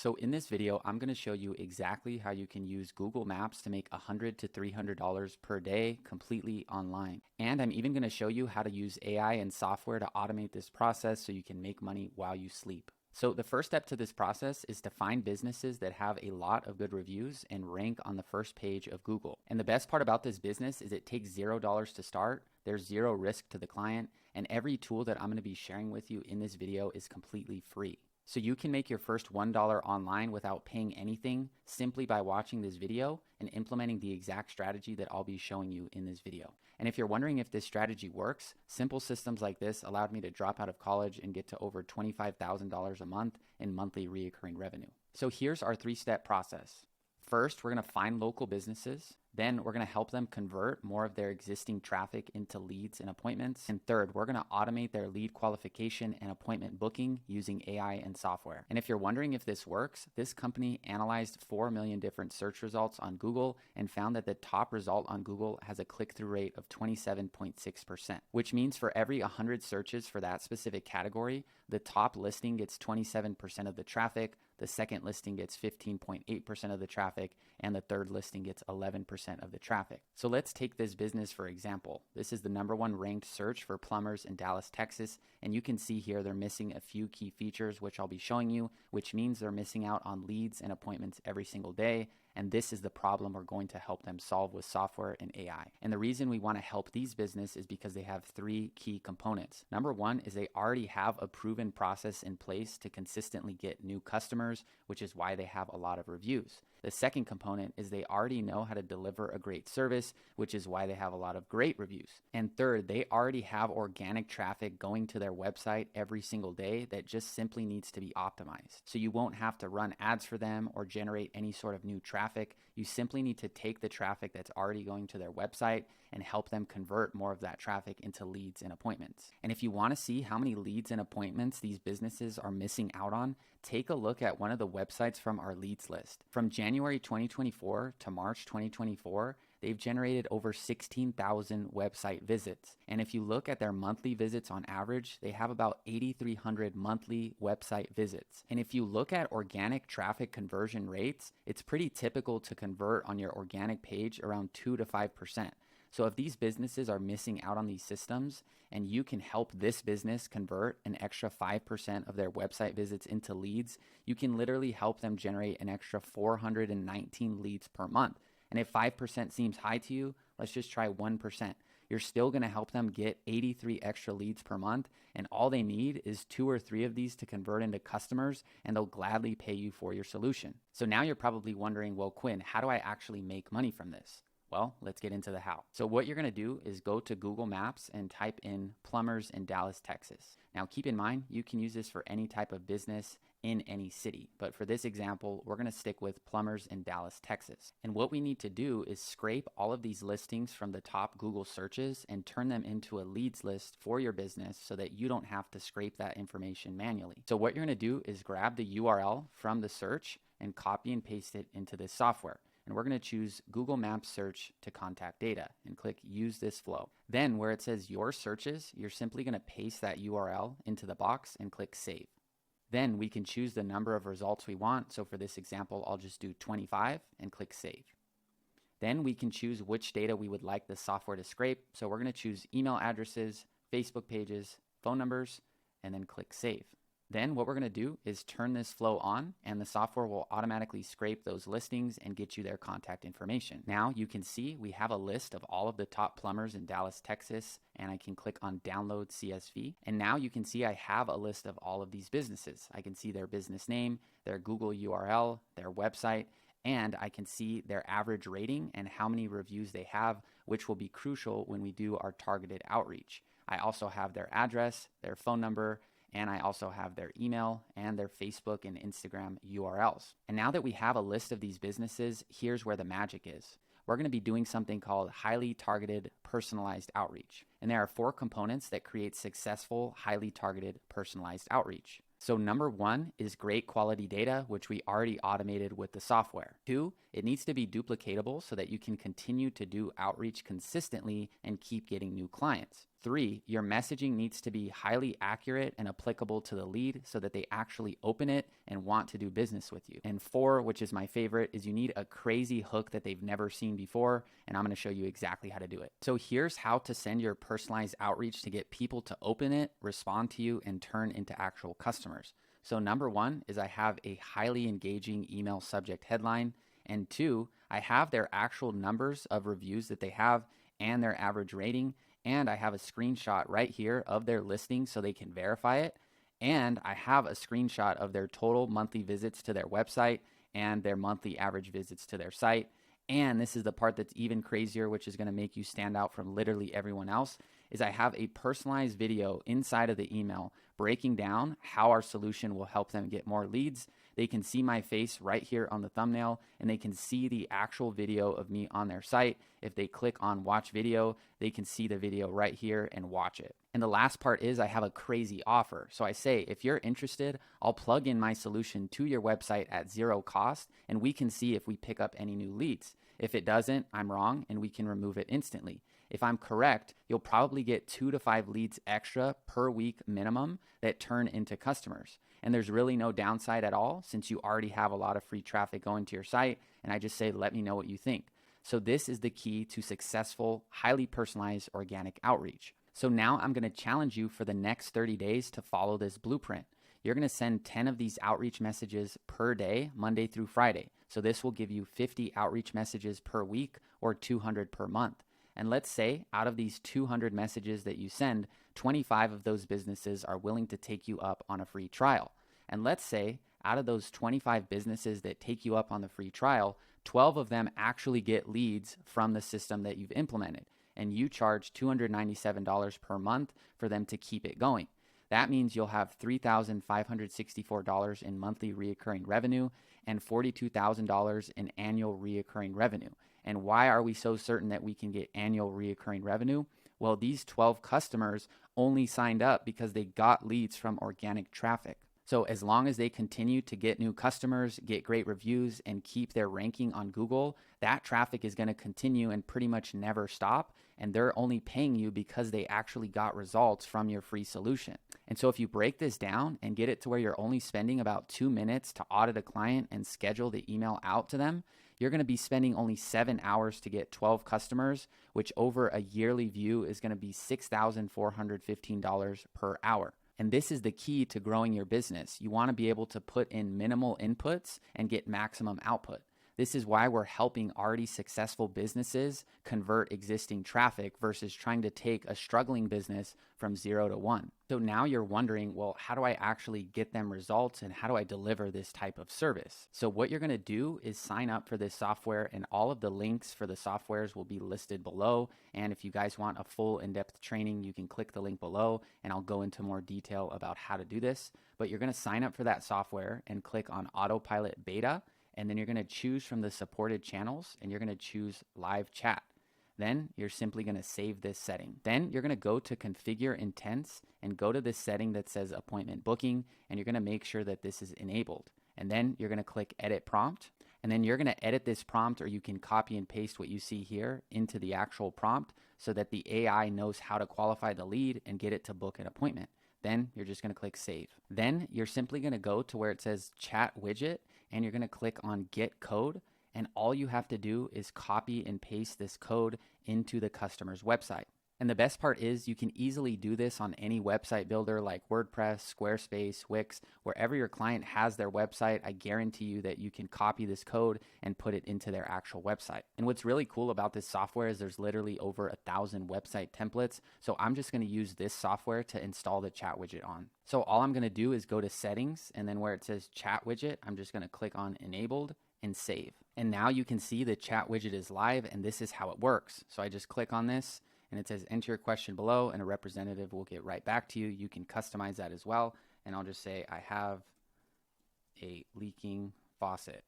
So in this video, I'm going to show you exactly how you can use Google Maps to make $100 to $300 per day completely online. And I'm even going to show you how to use AI and software to automate this process so you can make money while you sleep. So the first step to this process is to find businesses that have a lot of good reviews and rank on the first page of Google. And the best part about this business is it takes $0 to start. There's zero risk to the client, and every tool that I'm going to be sharing with you in this video is completely free. So you can make your first $1 online without paying anything simply by watching this video and implementing the exact strategy that I'll be showing you in this video. And if you're wondering if this strategy works, simple systems like this allowed me to drop out of college and get to over $25,000 a month in monthly recurring revenue. So here's our three-step process. First, we're going to find local businesses. Then we're going to help them convert more of their existing traffic into leads and appointments. And third, we're going to automate their lead qualification and appointment booking using AI and software. And if you're wondering if this works, this company analyzed 4 million different search results on Google and found that the top result on Google has a click-through rate of 27.6%, which means for every 100 searches for that specific category, the top listing gets 27% of the traffic, the second listing gets 15.8% of the traffic, and the third listing gets 11% of the traffic. So let's take this business for example. This is the #1 ranked search for plumbers in Dallas, Texas, and you can see here they're missing a few key features which I'll be showing you, which means they're missing out on leads and appointments every single day. And this is the problem we're going to help them solve with software and AI. And the reason we want to help these businesses is because they have three key components. #1 is they already have a proven process in place to consistently get new customers, which is why they have a lot of reviews. The second component is they already know how to deliver a great service, which is why they have a lot of great reviews. And third, they already have organic traffic going to their website every single day that just simply needs to be optimized. So you won't have to run ads for them or generate any sort of new traffic. You simply need to take the traffic that's already going to their website and help them convert more of that traffic into leads and appointments. And if you want to see how many leads and appointments these businesses are missing out on, take a look at one of the websites from our leads list. From January 2024 to March 2024, they've generated over 16,000 website visits. And if you look at their monthly visits on average, they have about 8,300 monthly website visits. And if you look at organic traffic conversion rates, it's pretty typical to convert on your organic page around 2 to 5%. So if these businesses are missing out on these systems and you can help this business convert an extra 5% of their website visits into leads, you can literally help them generate an extra 419 leads per month. And if 5% seems high to you, let's just try 1%. You're still going to help them get 83 extra leads per month, and all they need is 2 or 3 of these to convert into customers, and they'll gladly pay you for your solution. So now you're probably wondering, well, Quinn, how do I actually make money from this? Well, let's get into the how. So what you're going to do is go to Google Maps and type in plumbers in Dallas, Texas. Now keep in mind, you can use this for any type of business in any city. But for this example, we're going to stick with plumbers in Dallas, Texas. And what we need to do is scrape all of these listings from the top Google searches and turn them into a leads list for your business so that you don't have to scrape that information manually. So what you're going to do is grab the URL from the search and copy and paste it into this software. And we're going to choose Google Maps search to contact data and click use this flow. Then where it says your searches, you're simply going to paste that URL into the box and click save. Then we can choose the number of results we want. So for this example, I'll just do 25 and click save. Then we can choose which data we would like the software to scrape. So we're going to choose email addresses, Facebook pages, phone numbers, and then click save. Then what we're going to do is turn this flow on, and the software will automatically scrape those listings and get you their contact information. Now you can see we have a list of all of the top plumbers in Dallas, Texas, and I can click on download CSV. And now you can see I have a list of all of these businesses. I can see their business name, their Google URL, their website, and I can see their average rating and how many reviews they have, which will be crucial when we do our targeted outreach. I also have their address, their phone number, and I also have their email and their Facebook and Instagram URLs. And now that we have a list of these businesses, here's where the magic is. We're going to be doing something called highly targeted personalized outreach. And there are 4 components that create successful, highly targeted personalized outreach. So #1 is great quality data, which we already automated with the software. 2, it needs to be duplicatable so that you can continue to do outreach consistently and keep getting new clients. 3, your messaging needs to be highly accurate and applicable to the lead so that they actually open it and want to do business with you. And 4, which is my favorite, is you need a crazy hook that they've never seen before, and I'm going to show you exactly how to do it. So here's how to send your personalized outreach to get people to open it, respond to you, and turn into actual customers. So number 1 is I have a highly engaging email subject headline, and 2, I have their actual numbers of reviews that they have and their average rating. And I have a screenshot right here of their listing so they can verify it. And I have a screenshot of their total monthly visits to their website and their monthly average visits to their site. And this is the part that's even crazier, which is going to make you stand out from literally everyone else, is I have a personalized video inside of the email breaking down how our solution will help them get more leads. They can see my face right here on the thumbnail, and they can see the actual video of me on their site. If they click on watch video, they can see the video right here and watch it. And the last part is I have a crazy offer. So I say, if you're interested, I'll plug in my solution to your website at 0 cost, and we can see if we pick up any new leads. If it doesn't, I'm wrong, and we can remove it instantly. If I'm correct, you'll probably get 2 to 5 leads extra per week minimum that turn into customers. And there's really no downside at all since you already have a lot of free traffic going to your site. And I just say, let me know what you think. So this is the key to successful, highly personalized organic outreach. So now I'm going to challenge you for the next 30 days to follow this blueprint. You're going to send 10 of these outreach messages per day, Monday through Friday. So this will give you 50 outreach messages per week or 200 per month. And let's say out of these 200 messages that you send, 25 of those businesses are willing to take you up on a free trial. And let's say out of those 25 businesses that take you up on the free trial, 12 of them actually get leads from the system that you've implemented. And you charge $297 per month for them to keep it going. That means you'll have $3,564 in monthly reoccurring revenue and $42,000 in annual reoccurring revenue. And why are we so certain that we can get annual reoccurring revenue? Well, these 12 customers only signed up because they got leads from organic traffic. So as long as they continue to get new customers, get great reviews, and keep their ranking on Google, that traffic is going to continue and pretty much never stop. And they're only paying you because they actually got results from your free solution. And so if you break this down and get it to where you're only spending about 2 minutes to audit a client and schedule the email out to them, you're going to be spending only 7 hours to get 12 customers, which over a yearly view is going to be $6,415 per hour. And this is the key to growing your business. You want to be able to put in minimal inputs and get maximum output. This is why we're helping already successful businesses convert existing traffic versus trying to take a struggling business from 0 to 1. So now you're wondering, well, how do I actually get them results and how do I deliver this type of service? So what you're going to do is sign up for this software, and all of the links for the softwares will be listed below. And if you guys want a full in-depth training, you can click the link below and I'll go into more detail about how to do this. But you're going to sign up for that software and click on Autopilot Beta. And then you're going to choose from the supported channels and you're going to choose live chat. Then you're simply going to save this setting. Then you're going to go to configure intents and go to this setting that says appointment booking, and you're going to make sure that this is enabled. And then you're going to click edit prompt, and then you're going to edit this prompt, or you can copy and paste what you see here into the actual prompt so that the AI knows how to qualify the lead and get it to book an appointment. Then you're just going to click save. Then you're simply going to go to where it says chat widget, and you're going to click on get code, and all you have to do is copy and paste this code into the customer's website. And the best part is you can easily do this on any website builder like WordPress, Squarespace, Wix, wherever your client has their website. I guarantee you that you can copy this code and put it into their actual website. And what's really cool about this software is there's literally over 1,000 website templates. So I'm just going to use this software to install the chat widget on. So all I'm going to do is go to settings, and then where it says chat widget, I'm just going to click on enabled and save. And now you can see the chat widget is live, and this is how it works. So I just click on this, and it says enter your question below, and a representative will get right back to you. You can customize that as well. And I'll just say I have a leaking faucet.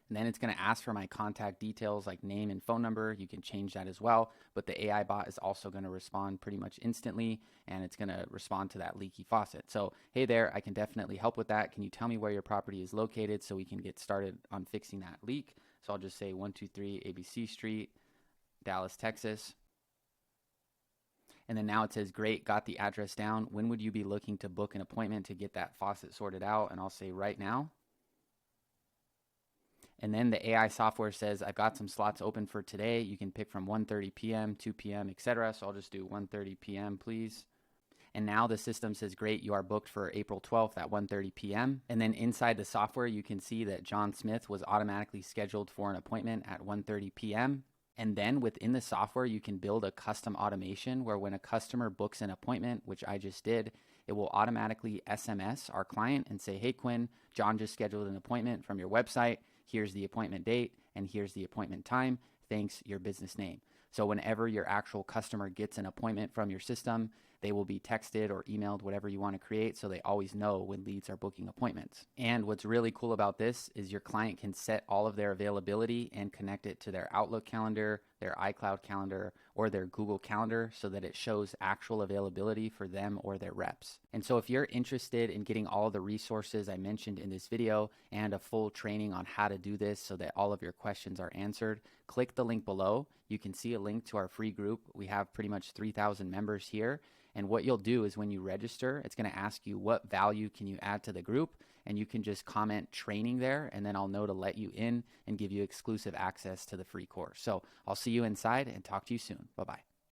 And then it's going to ask for my contact details like name and phone number. You can change that as well. But the AI bot is also going to respond pretty much instantly, and it's going to respond to that leaky faucet. So, hey there, I can definitely help with that. Can you tell me where your property is located so we can get started on fixing that leak? So I'll just say 123 ABC Street, Dallas, Texas. And then now it says, great, got the address down. When would you be looking to book an appointment to get that faucet sorted out? And I'll say right now. And then the AI software says, I've got some slots open for today. You can pick from 1:30 p.m., 2 p.m., etc. So I'll just do 1:30 p.m., please. And now the system says, great, you are booked for April 12th at 1:30 p.m. And then inside the software, you can see that John Smith was automatically scheduled for an appointment at 1:30 p.m. And then within the software, you can build a custom automation where when a customer books an appointment, which I just did, it will automatically SMS our client and say, hey, Quinn, John just scheduled an appointment from your website. Here's the appointment date and here's the appointment time. Thanks, your business name. So whenever your actual customer gets an appointment from your system, they will be texted or emailed, whatever you want to create, so they always know when leads are booking appointments. And what's really cool about this is your client can set all of their availability and connect it to their Outlook calendar, their iCloud calendar, or their Google Calendar so that it shows actual availability for them or their reps. And so if you're interested in getting all the resources I mentioned in this video and a full training on how to do this so that all of your questions are answered, click the link below. You can see a link to our free group. We have pretty much 3,000 members here. And what you'll do is when you register, it's going to ask you what value can you add to the group, and you can just comment training there, and then I'll know to let you in and give you exclusive access to the free course. So I'll see you inside and talk to you soon. Bye-bye.